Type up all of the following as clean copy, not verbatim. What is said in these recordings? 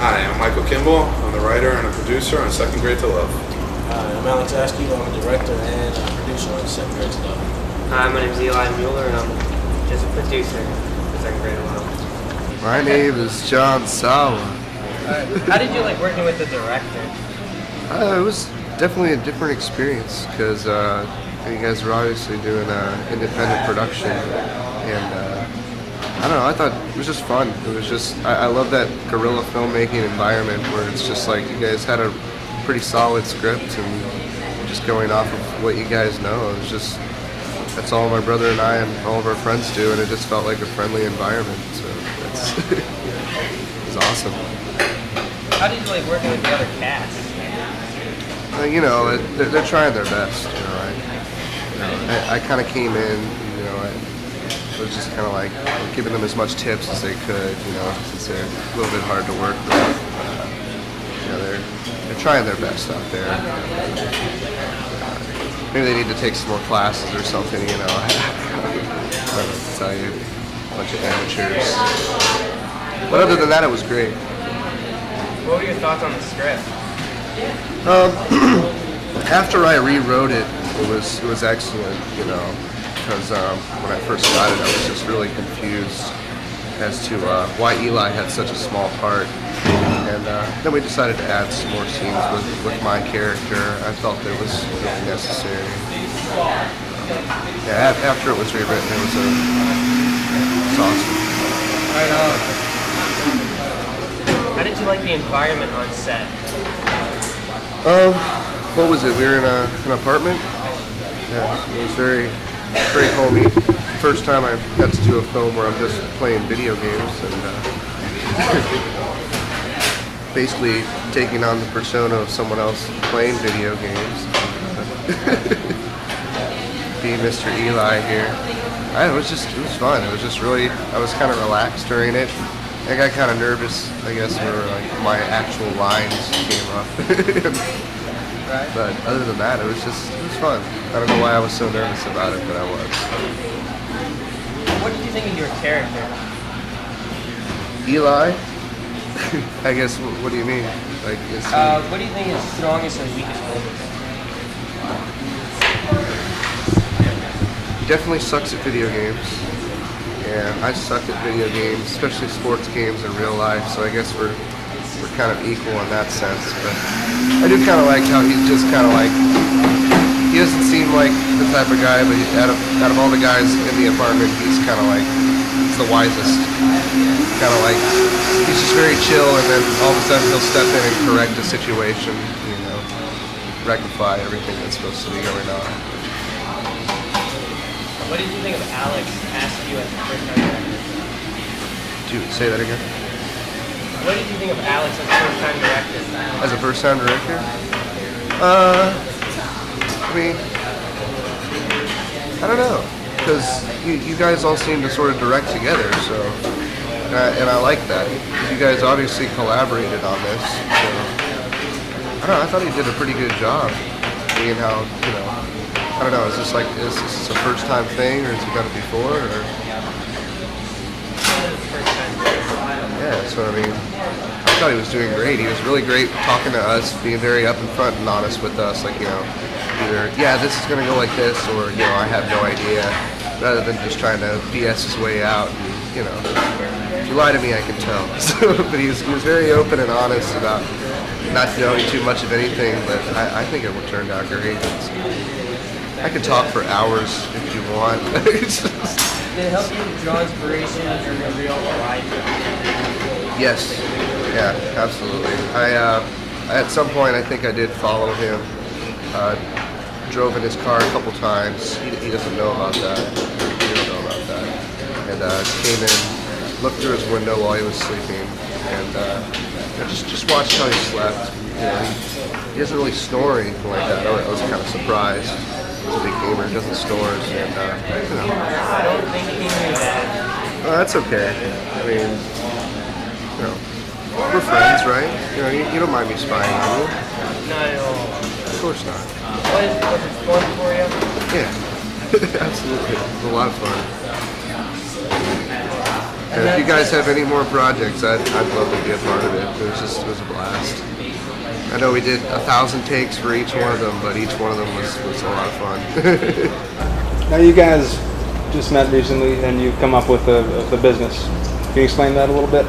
Hi, I'm Michael Kimball. I'm the writer and a producer on Second Grade to Love. Hi, I'm Alex Askew. I'm a director and a producer on Second Grade to Love. Hi, my name is Eli Mueller, and I'm just a producer for Second Grade to Love. My name is John Sawa. How did you like working with the director? It was definitely a different experience because you guys were obviously doing independent production, and I don't know, I thought it was just fun. It was just, I love that guerrilla filmmaking environment where it's just like you guys had a pretty solid script and just going off of what you guys know. It was just, that's all my brother and I and all of our friends do, and it just felt like a friendly environment. So it's, it was awesome. How did you like working with the other cast? You know, they're trying their best. You know, I kind of came in. You know, I was just kind of like giving them as much tips as they could. You know, since they're a little bit hard to work with. You know, they're trying their best out there. Maybe they need to take some more classes or something. You know, I don't know what to tell you. A bunch of amateurs. But other than that, it was great. What were your thoughts on the script? After I rewrote it, it was excellent, you know, because when I first got it, I was just really confused as to why Eli had such a small part. And then we decided to add some more scenes with my character. I felt it was really necessary. Yeah, after it was rewritten, it was awesome. How did you like the environment on set? What was it? We were in an apartment. Yeah, it was very, very homey. First time I got to do a film where I'm just playing video games and basically taking on the persona of someone else playing video games. Being Mr. Eli here. It was fun. It was just really, I was kind of relaxed during it. I got kind of nervous, I guess, where like my actual lines came up. But other than that, it was fun. I don't know why I was so nervous about it, but I was. What did you think of your character? Eli? I guess, what do you mean? Like, what do you think his strongest and weakest moments? He definitely sucks at video games. And I suck at video games, especially sports games in real life, so I guess we're kind of equal in that sense. But I do kind of like how he's just kind of like, he doesn't seem like the type of guy, but out of all the guys in the apartment, he's kind of like, he's the wisest. Kind of like, he's just very chill, and then all of a sudden he'll step in and correct a situation, you know, rectify everything that's supposed to be going on. What did you think of Alex Askew as the first time director? Do you say that again? What did you think of Alex as the first time director? As a first time director? I mean, I don't know, because you guys all seem to sort of direct together, so, and I like that. You guys obviously collaborated on this, so, I don't know, I thought he did a pretty good job, being how, you know, I don't know, is this a first time thing, or has he done it before, or? Yeah, so I mean, I thought he was doing great. He was really great talking to us, being very up in front and honest with us, like, you know, either, yeah, this is gonna go like this, or, you know, I have no idea, rather than just trying to BS his way out, and, you know, if you lie to me, I can tell. So, but he was very open and honest about not knowing too much of anything, but I think it turned out great. I could talk for hours if you want. Did it help you draw inspiration from your real life? Yes. Yeah, absolutely. I at some point, I think I did follow him. Drove in his car a couple times. He doesn't know about that. He didn't know about that. And came in, looked through his window while he was sleeping, and just watched how he slept. You know, he doesn't really snore or anything like that. I was kind of surprised. He's a big gamer, doesn't snores, and you know. I don't think he knew that. Oh, that's okay. I mean, you know, we're friends, right? You know, you don't mind me spying on you. Not at all. Of course not. Was it fun for you? Yeah, absolutely. It was a lot of fun. And if you guys have any more projects, I'd love to be a part of it. It was a blast. I know we did 1,000 takes for each one of them, but each one of them was a lot of fun. Now you guys just met recently, and you've come up with a business. Can you explain that a little bit?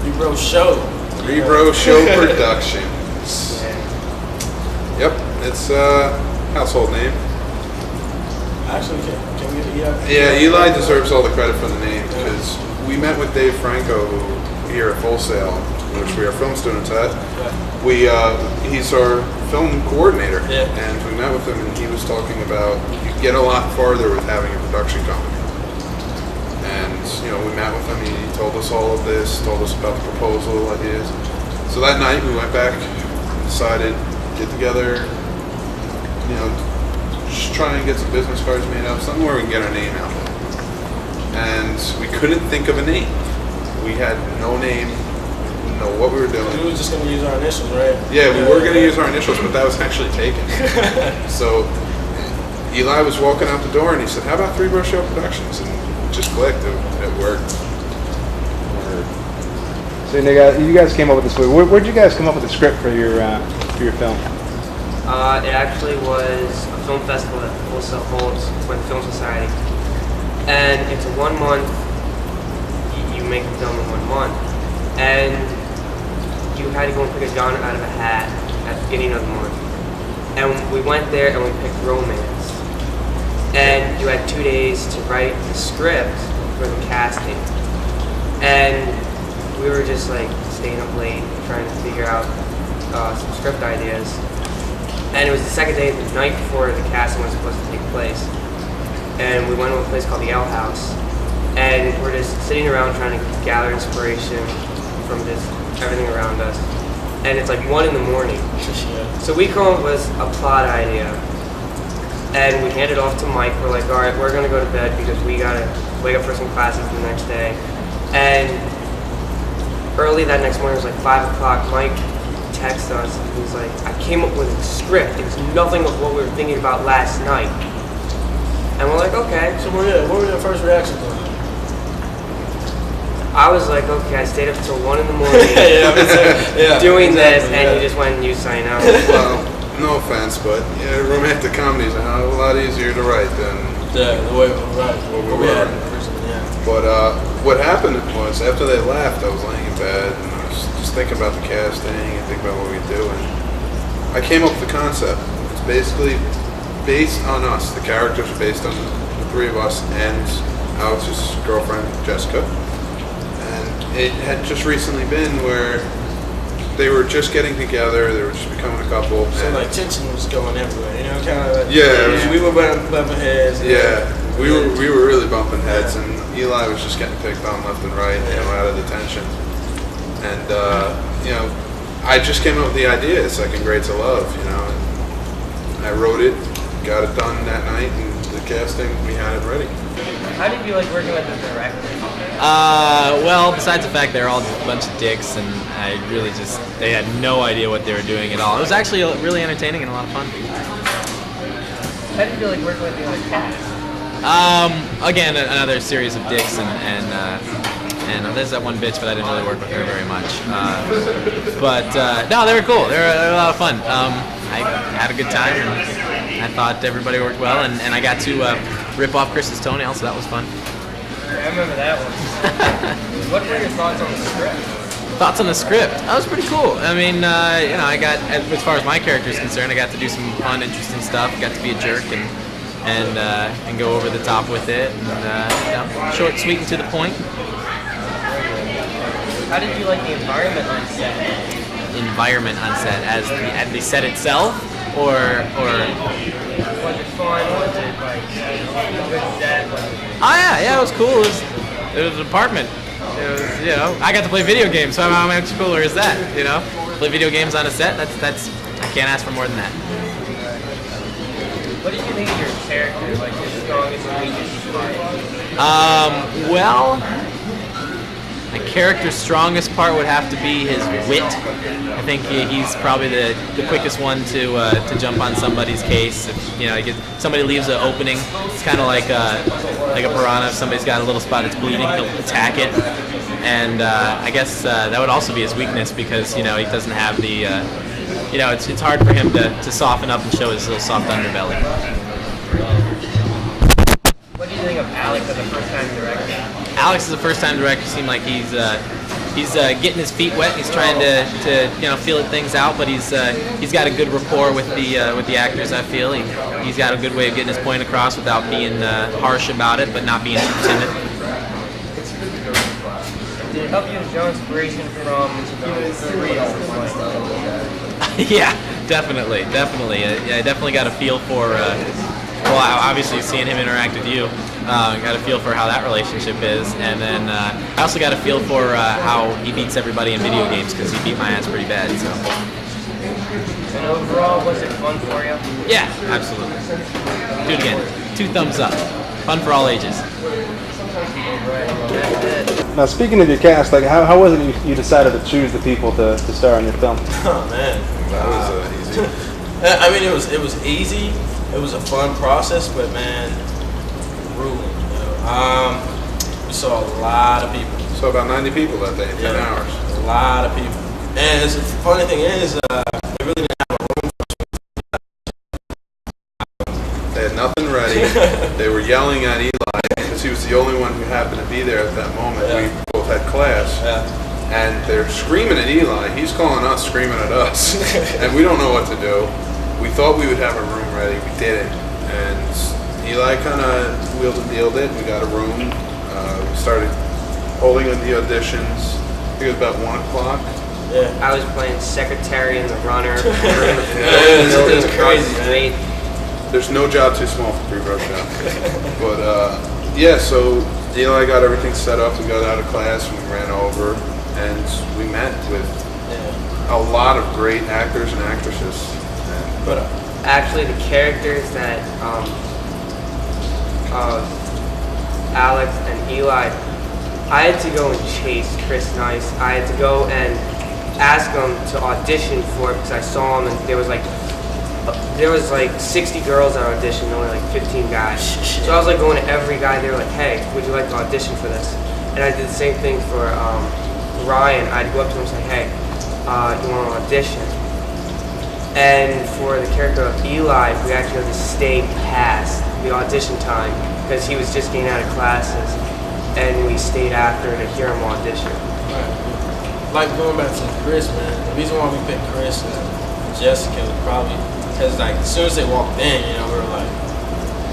Rebro Show. Rebro Show Productions. Yep, it's a household name. Actually, can we get Eli? Yeah, Eli deserves all the credit for the name because we met with Dave Franco here at Full Sail, which we are film students at. He's our film coordinator, and we met with him, and he was talking about you get a lot farther with having a production company. And we met with him. He told us all of this, told us about the proposal ideas. So that night we went back, decided get together, just try and get some business cards made up, something where we can get our name out there. And we couldn't think of a name. We had no name, didn't know what we were doing. We were just going to use our initials, right? Yeah, we were going to use our initials, but that was actually taken. So Eli was walking out the door and he said, how about Three Bro Show Productions? And it just clicked. It worked. So you guys came up with this movie. Where'd you guys come up with the script for your film? It actually was a film festival that Full Sail holds with Film Society. And it's a 1 month, you make a film in 1 month. And you had to go and pick a genre out of a hat at the beginning of the month. And we went there and we picked romance. And you had 2 days to write the script for the casting. And we were just like staying up late trying to figure out some script ideas. And it was the second day, the night before the casting was supposed to take place. And we went to a place called the Ale House. And we're just sitting around trying to gather inspiration from just everything around us. And it's like 1 in the morning. So we come up with a plot idea. And we hand it off to Mike. We're like, all right, we're gonna go to bed because we gotta wake up for some classes the next day. And early that next morning, it was like 5 o'clock, Mike texted us and he was like, I came up with a script. It was nothing of what we were thinking about last night. And we're like, okay. So what were your first reactions on that? I was like, okay, I stayed up till 1 in the morning doing this, and you just went and you sign out. Well, no offense, but romantic comedies are a lot easier to write than the way we were. Yeah. But what happened was after they left, I was laying in bed and I was just thinking about the casting and thinking about what we do, and I came up with the concept. It's basically based on us. The characters are based on the 3 of us and Alex's girlfriend, Jessica. And it had just recently been where they were just getting together, they were just becoming a couple. So like tension was going everywhere, kind of like, we were bumping heads. We were really bumping heads, and Eli was just getting picked on left and right, out of the tension. And I just came up with the idea, Second Grade to Love, and I wrote it, got it done that night, and the casting, we had it ready. How did you like working with the director? Well, besides the fact they're all a bunch of dicks, and they had no idea what they were doing at all. It was actually really entertaining and a lot of fun. How did you like working with the other cast? Again, another series of dicks, and there's that one bitch, but I didn't really work with her very much. No, they were cool. They were a lot of fun. I had a good time, and I thought everybody worked well, and I got to rip off Chris's toenail, so that was fun. I remember that one. What were your thoughts on the script? Thoughts on the script? That was pretty cool. I mean, I got, as far as my character is concerned, I got to do some fun, interesting stuff. Got to be a jerk and go over the top with it. And, short, sweet, and to the point. How did you like the environment on set? Environment on set, as the set itself, or Was it fun? Was it like a good set? Oh yeah, it was cool. It was an apartment. It was, I got to play video games. So how much cooler is that? Play video games on a set. That's I can't ask for more than that. What did you think of your character? Like your strongest and weakest spot? Well, My character's strongest part would have to be his wit. I think he's probably the quickest one to jump on somebody's case. If, somebody leaves an opening, it's kind of like a piranha. If somebody's got a little spot that's bleeding, he'll attack it. And I guess that would also be his weakness because he doesn't have the it's hard for him to soften up and show his little soft underbelly. What do you think of Alex as a first-time director? Alex is a first-time director. Seemed like he's getting his feet wet. He's trying to feel things out, but he's got a good rapport with the actors. I feel he's got a good way of getting his point across without being harsh about it, but not being too timid. Did it help you to show inspiration from the real? Yeah, definitely. I definitely got a feel for. Obviously seeing him interact with you, got a feel for how that relationship is, and then I also got a feel for how he beats everybody in video games because he beat my ass pretty bad. So. And overall, was it fun for you? Yeah, absolutely. Do it again. 2 thumbs up. Fun for all ages. Now, speaking of your cast, like how was it you decided to choose the people to star in your film? Oh man, That was easy. I mean, it was easy. It was a fun process, but man, grueling. We saw a lot of people. So about 90 people that day in 10 hours. A lot of people. And the funny thing is, they really didn't have a room. They had nothing ready. They were yelling at Eli because he was the only one who happened to be there at that moment. Yeah. We both had class. Yeah. And they're screaming at Eli. He's calling us, screaming at us. And we don't know what to do. We thought we would have a room ready. We didn't. And Eli kind of wheeled and dealed it. We got a room. We started holding the auditions. I think it was about 1 o'clock. Yeah. I was playing secretary in the runner. It's crazy, Great. There's no job too small for pre-pro show. But yeah, so Eli got everything set up. We got out of class. We ran over. And we met with a lot of great actors and actresses. But Actually, the characters that Alex and Eli, I had to go and chase Chris Nice. I had to go and ask him to audition for it because I saw him and there was like 60 girls that auditioned, only like 15 guys. So I was like going to every guy. They were like, "Hey, would you like to audition for this?" And I did the same thing for Ryan. I'd go up to him and say, "Hey, you want to audition?" And for the character of Eli, we actually had to stay past the audition time because he was just getting out of classes, and we stayed after to hear him audition. like going back to Chris, man, the reason why we picked Chris and Jessica was probably because like as soon as they walked in, we were like,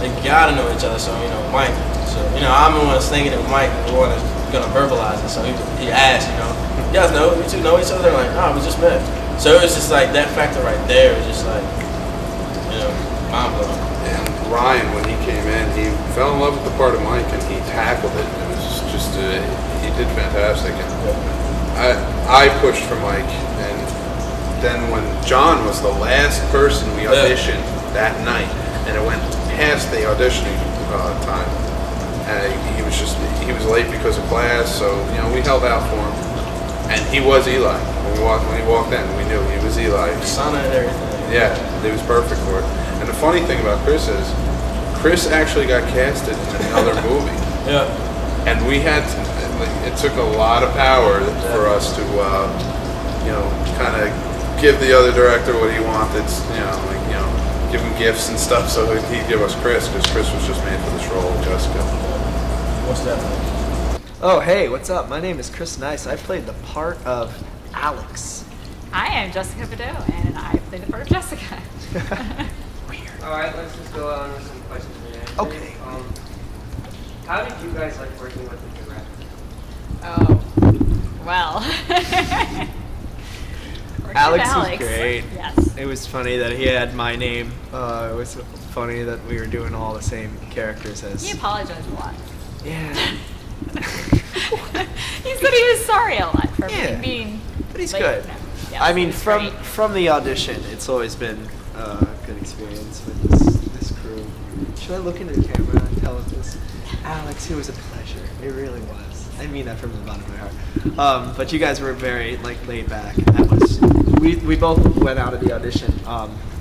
they gotta know each other. So Mike. So I'm the one that's thinking of Mike, and the one that's gonna verbalize it. So he asked, you guys know you two know each other? They're like, we just met. So it was just like that factor right there was just like, mind blowing. And Ryan, when he came in, he fell in love with the part of Mike and he tackled it. It was just, he did fantastic. And I pushed for Mike. And then when John was the last person we auditioned that night, and it went past the auditioning time, and he was late because of class, so we held out for him. And he was Eli. When he walked in, we knew he was Eli. Sauna and everything. Yeah, he was perfect for it. And the funny thing about Chris is, Chris actually got casted in another movie. Yeah. And we had to, it took a lot of power for us to, kind of give the other director what he wanted, give him gifts and stuff so he'd give us Chris, because Chris was just made for this role, Jessica. What's that like? Oh, hey, what's up? My name is Chris Nice. I played the part of Alex. I am Jessica Badeau, and I play the part of Jessica. All right, let's just go on with some questions for you. Okay. How did you guys like working with the director? Oh, well. Working Alex with was great. Yes. It was funny that he had my name. It was funny that we were doing all the same characters as. He apologized a lot. Yeah. He said he was sorry a lot for Yeah. being. But he's late. good. No. Yes, I mean, he's from great. from the audition, it's always been a good experience with this crew. Should I look into the camera and tell us this? Alex, it was a pleasure. It really was. I mean that from the bottom of my heart. But you guys were very like laid back, and that was we both went out of the audition.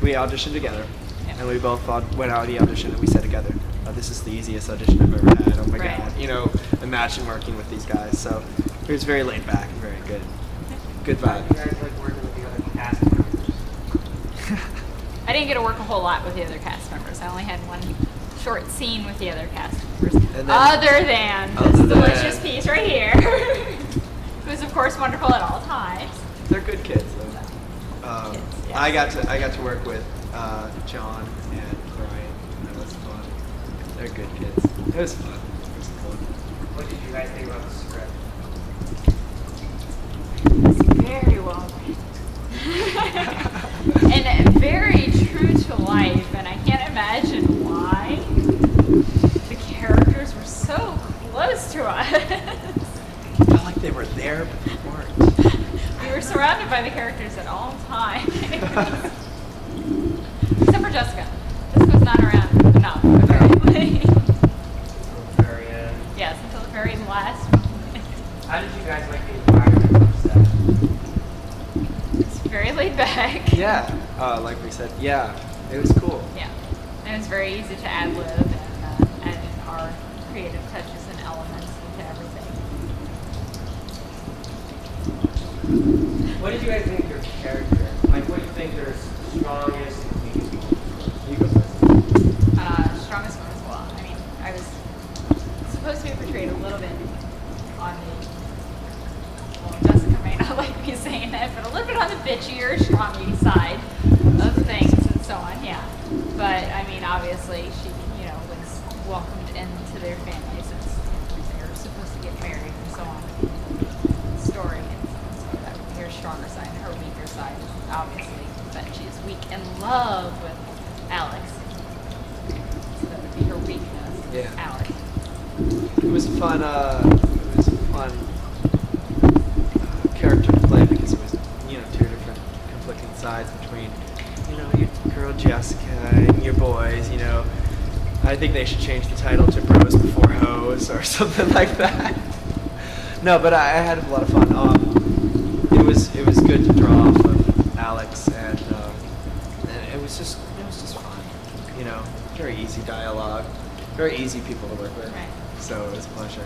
We auditioned together, and we both went out of the audition and we said together, "This is the easiest audition I've ever had." Oh my Right. god, imagine working with these guys. So it was very laid back and very good. Good How vibe. do you guys like working with the other cast members? I didn't get to work a whole lot with the other cast members. I only had one short scene with the other cast members. And then- Other than this Other than- delicious piece right here. It was, of course, wonderful at all times. They're good kids. Though. Kids, yes. I got to work with John and Brian. That was fun. They're good kids. It was fun. It was cool. What did you guys think about the script? It's very well written. And very true to life, and I can't imagine why the characters were so close to us. I felt like they were there, but they weren't. We were surrounded by the characters at all times. Except for Jessica. Jessica was not around enough, apparently. Until the very end. Yes, until the very last moment. How did you guys like the environment on set? It's very laid back. Yeah, like we said, yeah, it was cool. Yeah. And it was very easy to ad-lib and add in our creative touches and elements into everything. What did you guys think of your character? Like, what do you think their strongest and weakest points were? You go first. Strongest one as well. I mean, I was supposed to be portrayed a little bit on the, well, Jessica may not like me saying that, but a little bit on the bitchier, strongy side of things and so on, yeah. But, I mean, obviously, she, was welcomed into their family since they were supposed to get married and so on. Story, and so that would be her stronger side. Her weaker side is obviously that she is weak in love with Alex. So that would be her weakness, Yeah. Alex. It was fun. Character to play because it was, two different conflicting sides between, your girl Jessica and your boys. I think they should change the title to Bros Before Hoes or something like that. No, but I had a lot of fun. It was good to draw off of Alex, and it was just fun. Very easy dialogue, very easy people to work with. Right. So it was a pleasure.